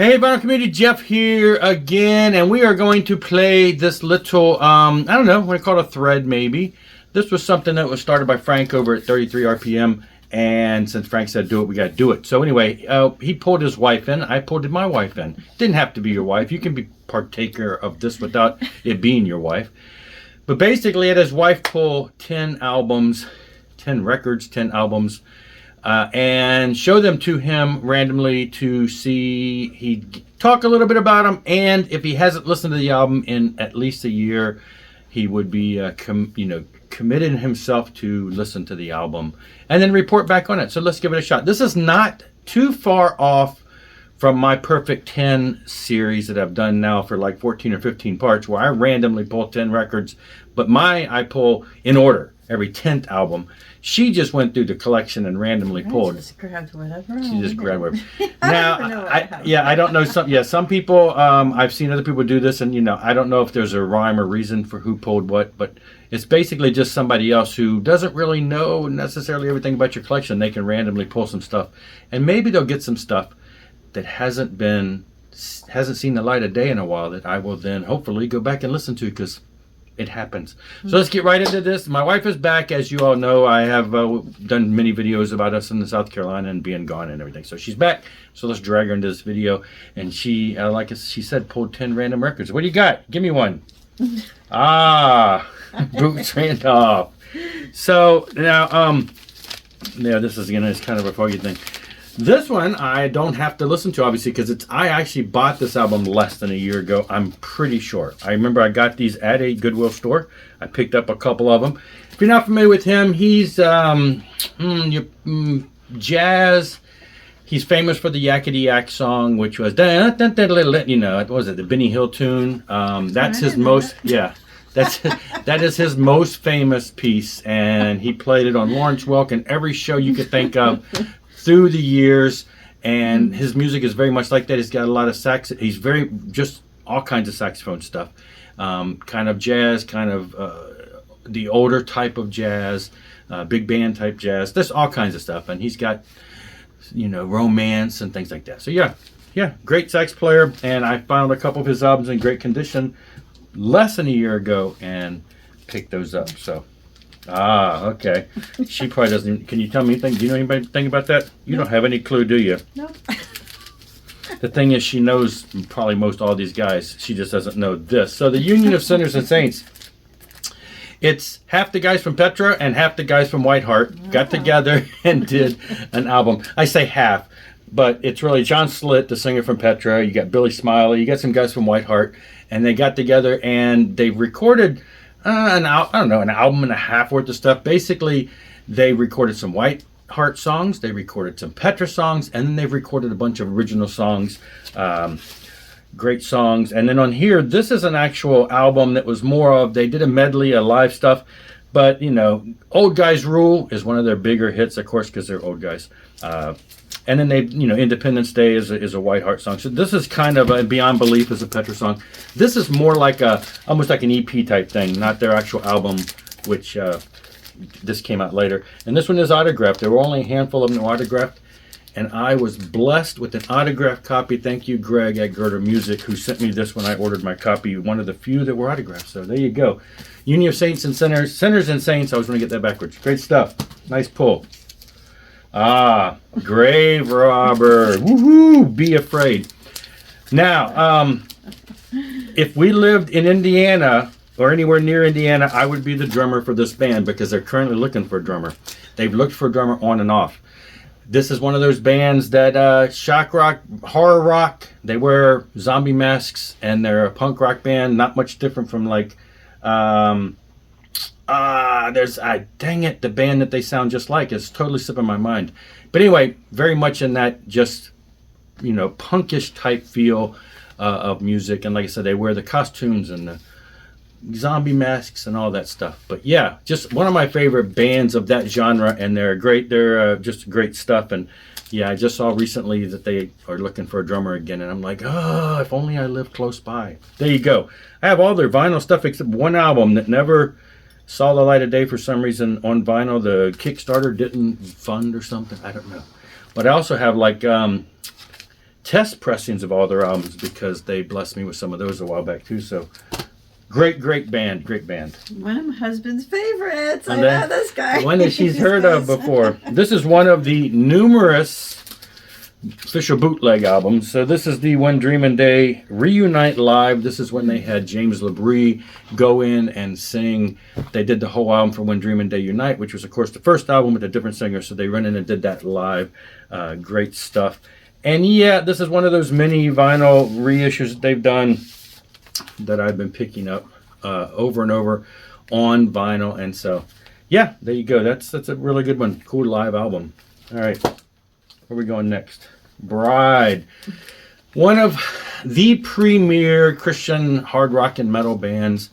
Hey, Vinyl Community, Jeff here again, and we are going to play this little, I don't know, what I call it, a thread maybe. This was something that was started by Frank over at 33 RPM, and since Frank said do it, we got to do it. So anyway, he pulled his wife in, I pulled my wife in. Didn't have to be your wife. You can be partaker of this without it being your wife. But basically, had his wife pull 10 albums, 10 records, 10 albums, and show them to him randomly to see. He'd talk a little bit about them, and if he hasn't listened to the album in at least a year, he would be committed himself to listen to the album and then report back on it. So let's give it a shot. This is not too far off from my Perfect 10 series that I've done now for like 14 or 15 parts, where I randomly pull 10 records, but I pull in order every 10th album. She just went through the collection and randomly pulled. Just grabbed whatever. She just grabbed whatever. Now, I don't know. Some people, I've seen other people do this, and I don't know if there's a rhyme or reason for who pulled what, but it's basically just somebody else who doesn't really know necessarily everything about your collection. They can randomly pull some stuff, and maybe they'll get some stuff that hasn't seen the light of day in a while that I will then hopefully go back and listen to, because it happens. So let's get right into this. My wife is back, as you all know. I have done many videos about us in South Carolina and being gone and everything. So she's back. So let's drag her into this video. And she, like she said, pulled 10 random records. What do you got? Give me one. Boots Randolph. So now, this is again, it's kind of a foggy thing. This one I don't have to listen to, obviously, because I actually bought this album less than a year ago. I'm pretty sure. I remember I got these at a Goodwill store. I picked up a couple of them. If you're not familiar with him, he's jazz. He's famous for the Yakety Yak song, which was what was it, the Benny Hill tune? That's his most, that is his most famous piece, and he played it on Lawrence Welk and every show you could think of through the years, and his music is very much like that. He's got a lot of sax. He's just all kinds of saxophone stuff, kind of jazz, kind of the older type of jazz, big band type jazz. There's all kinds of stuff, and he's got romance and things like that. So yeah, great sax player, and I found a couple of his albums in great condition less than a year ago and picked those up. So. Okay. She probably doesn't. Can you tell me anything? Do you know anything about that? You don't have any clue, do you? No. The thing is, she knows probably most all these guys. She just doesn't know this. So the Union of Sinners and Saints. It's half the guys from Petra and half the guys from Whiteheart got together and did an album. I say half, but it's really John Slitt, the singer from Petra. You got Billy Smiley. You got some guys from Whiteheart, and they got together and they recorded an album and a half worth of stuff. Basically, they recorded some Whiteheart songs, they recorded some Petra songs, and then they've recorded a bunch of original songs, great songs. And then on here, this is an actual album that was more of, they did a medley of live stuff, but Old Guys Rule is one of their bigger hits, of course, because they're old guys. And then they, Independence Day is a Whiteheart song. So this is kind of a Beyond Belief is a Petra song. This is more like almost like an EP type thing, not their actual album, which this came out later. And this one is autographed. There were only a handful of them autographed. And I was blessed with an autographed copy. Thank you, Greg at Gerder Music, who sent me this when I ordered my copy. One of the few that were autographed. So there you go. Union of Saints and Sinners. Sinners and Saints. I was going to get that backwards. Great stuff. Nice pull. Grave Robber. Woohoo! Be Afraid. Now, if we lived in Indiana or anywhere near Indiana, I would be the drummer for this band, because they're currently looking for a drummer. They've looked for a drummer on and off. This is one of those bands that shock rock, horror rock. They wear zombie masks, and they're a punk rock band, not much different from like dang it, the band that they sound just like is totally slipping my mind. But anyway, very much in that just, punkish type feel of music. And like I said, they wear the costumes and the zombie masks and all that stuff. But yeah, just one of my favorite bands of that genre, and they're great. They're just great stuff. And yeah, I just saw recently that they are looking for a drummer again, and I'm like, if only I lived close by. There you go. I have all their vinyl stuff except one album that never saw the light of day for some reason on vinyl. The Kickstarter didn't fund or something. I don't know. But I also have like 10 test pressings of all their albums because they blessed me with some of those a while back too. So great band. One of my husband's favorites. And I know this guy. One that she's heard of before. This is one of the numerous official bootleg albums. So this is the When Dreamin' Day Reunite Live. This is when they had James LaBrie go in and sing. They did the whole album for When Dreamin' Day Unite, which was, of course, the first album with a different singer. So they went in and did that live. Great stuff. And yeah, this is one of those mini vinyl reissues that they've done that I've been picking up over and over on vinyl. And so, yeah, there you go. That's a really good one. Cool live album. All right. Where are we going next? Bride. One of the premier Christian hard rock and metal bands.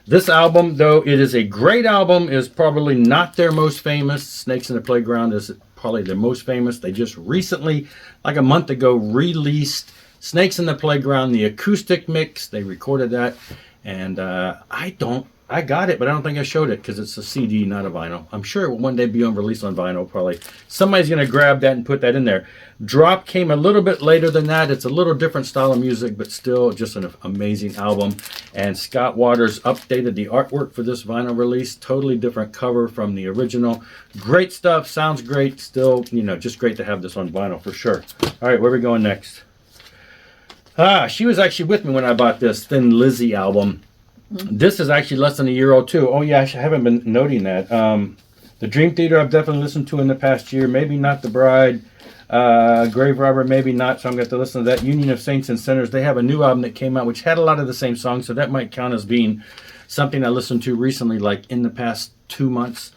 This album, though it is a great album, is probably not their most famous. Snakes in the Playground is probably their most famous. They just recently, like a month ago, released Snakes in the Playground, the acoustic mix. They recorded that. And I got it, but I don't think I showed it because it's a CD, not a vinyl. I'm sure it will one day be on release on vinyl, probably. Somebody's going to grab that and put that in there. Drop came a little bit later than that. It's a little different style of music, but still just an amazing album. And Scott Waters updated the artwork for this vinyl release. Totally different cover from the original. Great stuff. Sounds great. Still, just great to have this on vinyl for sure. All right, where are we going next? She was actually with me when I bought this Thin Lizzy album. This is actually less than a year old too. Oh yeah, I haven't been noting that. The Dream Theater I've definitely listened to in the past year. Maybe not The Bride. Grave Robber, maybe not. So I'm going to have to listen to that. Union of Saints and Sinners. They have a new album that came out which had a lot of the same songs. So that might count as being something I listened to recently, like in the past 2 months.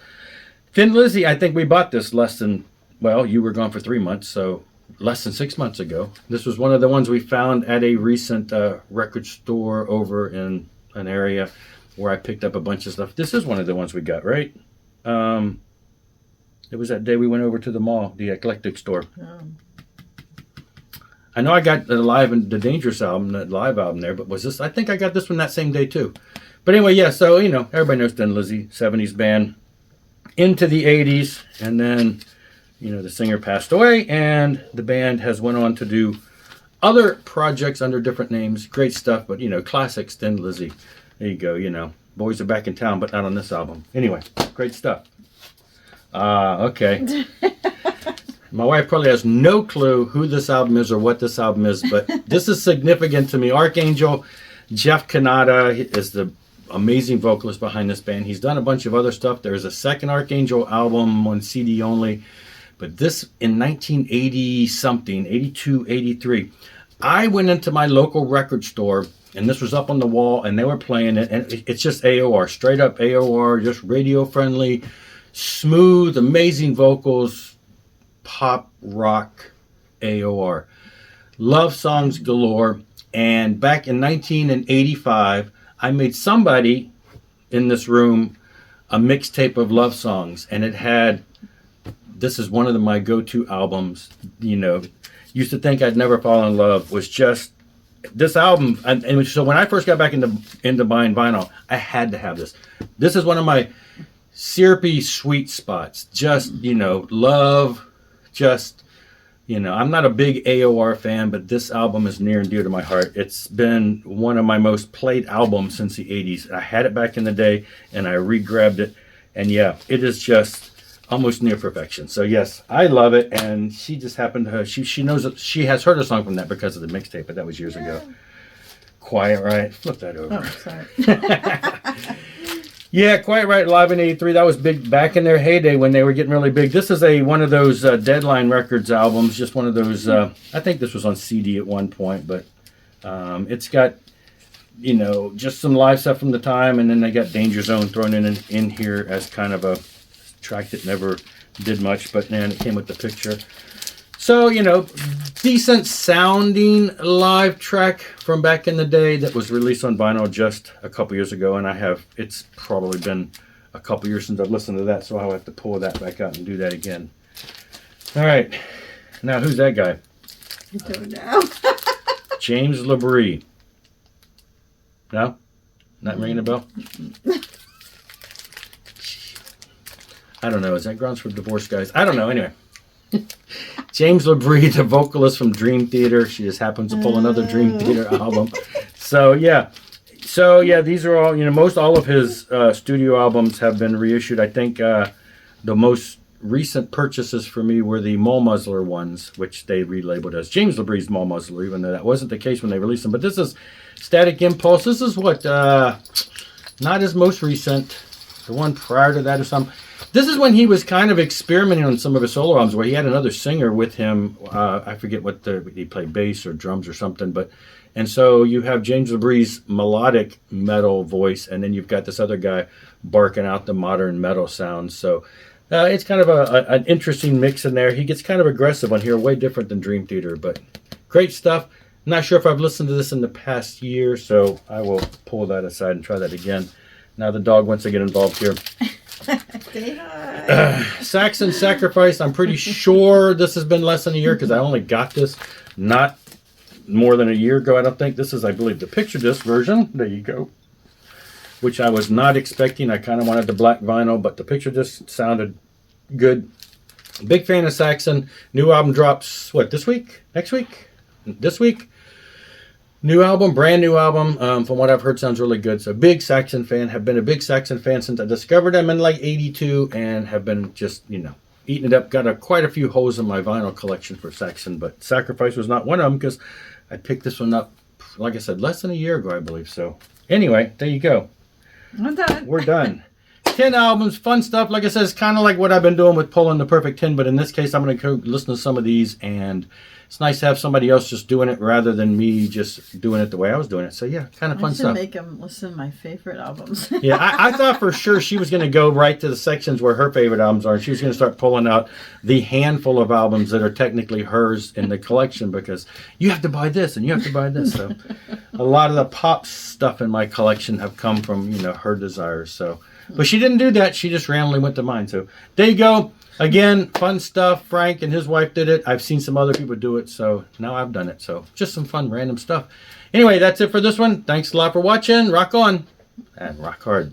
Thin Lizzy, I think we bought this you were gone for 3 months. So less than 6 months ago. This was one of the ones we found at a recent record store over in an area where I picked up a bunch of stuff. This is one of the ones we got, right? It was that day we went over to the mall, the eclectic store. I know I got the live and the Dangerous album, that live album there, but was this? I think I got this one that same day too. But anyway, yeah. So everybody knows Thin Lizzy, 70s band, into the 80s, and then the singer passed away, and the band has went on to do other projects under different names. Great stuff, but classics, Thin Lizzy. There you go, Boys Are Back in Town, but not on this album. Anyway, great stuff. Okay. My wife probably has no clue who this album is or what this album is, but this is significant to me. Archangel, Jeff Kanata is the amazing vocalist behind this band. He's done a bunch of other stuff. There's a second Archangel album on CD only. But this in 1980 something, 82, 83, I went into my local record store and this was up on the wall and they were playing it. And it's just AOR, straight up AOR, just radio friendly, smooth, amazing vocals, pop rock AOR. Love songs galore. And back in 1985, I made somebody in this room a mixtape of love songs, and it had, this is one of my go-to albums, used to think I'd never fall in love, was just this album. And so when I first got back into buying vinyl, I had to have this. This is one of my syrupy sweet spots. Just, love, just, I'm not a big AOR fan, but this album is near and dear to my heart. It's been one of my most played albums since the 80s. I had it back in the day, and I re-grabbed it. And yeah, it is just almost near perfection. So yes, I love it. And she just happened to, she knows that she has heard a song from that because of the mixtape, but that was years ago. Quiet Riot. Flip that over. Oh, sorry. Yeah, Quiet Riot live in 83. That was big back in their heyday when they were getting really big. This is one of those Deadline Records albums, just one of those, I think this was on CD at one point, but it's got, just some live stuff from the time, and then they got Danger Zone thrown in here as kind of a track that never did much, but man, it came with the picture. So, decent sounding live track from back in the day that was released on vinyl just a couple years ago, and it's probably been a couple years since I've listened to that, so I'll have to pull that back out and do that again. All right, now who's that guy? I don't know. James LaBrie. No? Not ringing a bell? I don't know. Is that grounds for divorce, guys? I don't know. Anyway. James LaBrie, the vocalist from Dream Theater. She just happens to pull another Dream Theater album. So yeah. These are all, most all of his studio albums have been reissued. I think the most recent purchases for me were the Mole Muzzler ones, which they relabeled as James LaBrie's Mole Muzzler, even though that wasn't the case when they released them. But this is Static Impulse. This is what, not his most recent, the one prior to that or something. This is when he was kind of experimenting on some of his solo albums where he had another singer with him. I forget what he played bass or drums or something, and so you have James LaBrie's melodic metal voice, and then you've got this other guy barking out the modern metal sounds. So it's kind of an interesting mix in there. He gets kind of aggressive on here, way different than Dream Theater, but great stuff. I'm not sure if I've listened to this in the past year, so I will pull that aside and try that again. Now the dog wants to get involved here. Say hi. Saxon Sacrifice, I'm pretty sure this has been less than a year because I only got this not more than a year ago, I don't think. This is, I believe, the picture disc version. There you go. Which I was not expecting. I kind of wanted the black vinyl, but the picture disc sounded good. Big fan of Saxon. New album drops, this week? Next week? This week? New album, brand new album. From what I've heard, sounds really good. So big Saxon fan. Have been a big Saxon fan since I discovered them in like 82 and have been just, eating it up. Got quite a few holes in my vinyl collection for Saxon, but Sacrifice was not one of them because I picked this one up, like I said, less than a year ago, I believe. So anyway, there you go. I'm done. We're done. 10 albums, fun stuff. Like I said, it's kind of like what I've been doing with pulling the perfect 10, but in this case, I'm going to go listen to some of these, and it's nice to have somebody else just doing it rather than me just doing it the way I was doing it. So yeah, kind of fun I should stuff. make them listen to my favorite albums. Yeah, I thought for sure she was going to go right to the sections where her favorite albums are, and she was going to start pulling out the handful of albums that are technically hers in the collection because you have to buy this and you have to buy this. So a lot of the pop stuff in my collection have come from, her desires. So, but she didn't do that. She just randomly went to mine. So there you go. Again, fun stuff. Frank and his wife did it. I've seen some other people do it, so now I've done it. So just some fun, random stuff. Anyway, that's it for this one. Thanks a lot for watching. Rock on and rock hard.